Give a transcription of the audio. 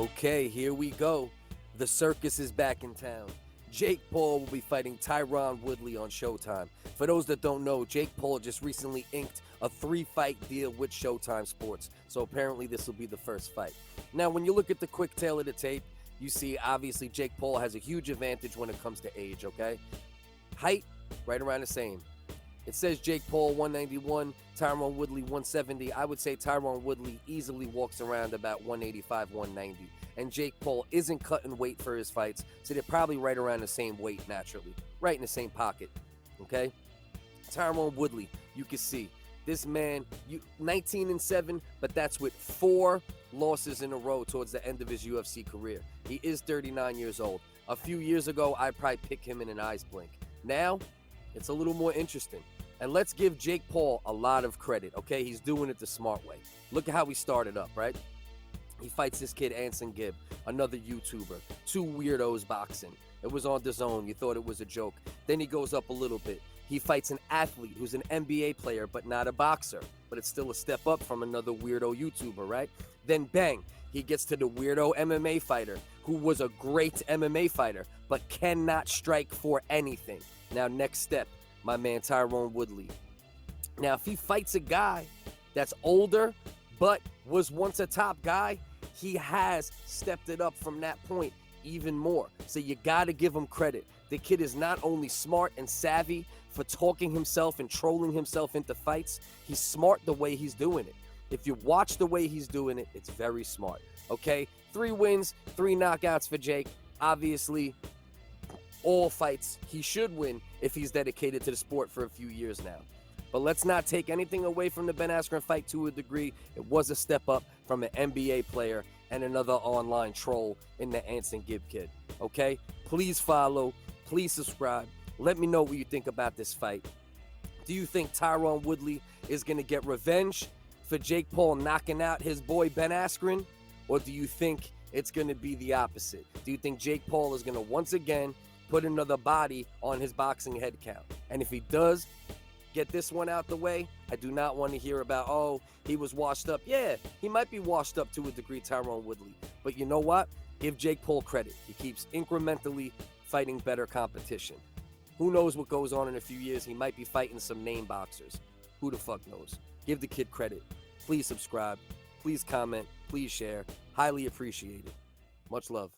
Okay, here we go. The circus is back in town. Jake Paul will be fighting Tyron Woodley on Showtime. For those that don't know, Jake Paul just recently inked a 3-fight deal with Showtime Sports, so apparently this will be the first fight. Now, when you look at the quick tail of the tape, you see obviously Jake Paul has a huge advantage when it comes to age, okay? Height, right around the same. It says Jake Paul 191, Tyron Woodley 170. I would say Tyron Woodley easily walks around about 185, 190. And Jake Paul isn't cutting weight for his fights, so they're probably right around the same weight naturally. Right in the same pocket, okay? Tyron Woodley, you can see. This man, 19-7, but that's with 4 losses in a row towards the end of his UFC career. He is 39 years old. A few years ago, I'd probably pick him in an eyes blink. Now, it's a little more interesting. And let's give Jake Paul a lot of credit, okay? He's doing it the smart way. Look at how he started up, right? He fights this kid, Anson Gibb, another YouTuber. 2 weirdos boxing. It was on DAZN. You thought it was a joke. Then he goes up a little bit. He fights an athlete who's an NBA player, but not a boxer. But it's still a step up from another weirdo YouTuber, right? Then bang, he gets to the weirdo MMA fighter, who was a great MMA fighter, but cannot strike for anything. Now, next step, my man Tyron Woodley. Now, if he fights a guy that's older, but was once a top guy, he has stepped it up from that point even more. So you got to give him credit. The kid is not only smart and savvy for talking himself and trolling himself into fights, he's smart the way he's doing it. If you watch the way he's doing it, it's very smart, okay? 3 wins, 3 knockouts for Jake. Obviously, all fights he should win if he's dedicated to the sport for a few years now. But let's not take anything away from the Ben Askren fight to a degree. It was a step up from an NBA player and another online troll in the Anson Gibb kid, okay? Please follow, please subscribe. Let me know what you think about this fight. Do you think Tyron Woodley is going to get revenge for Jake Paul knocking out his boy Ben Askren? Or do you think it's going to be the opposite? Do you think Jake Paul is going to once again put another body on his boxing head count? And if he does get this one out the way, I do not want to hear about, oh, he was washed up. Yeah, he might be washed up to a degree, Tyron Woodley. But you know what? Give Jake Paul credit. He keeps incrementally fighting better competition. Who knows what goes on in a few years? He might be fighting some name boxers. Who the fuck knows? Give the kid credit. Please subscribe. Please comment. Please share. Highly appreciated. Much love.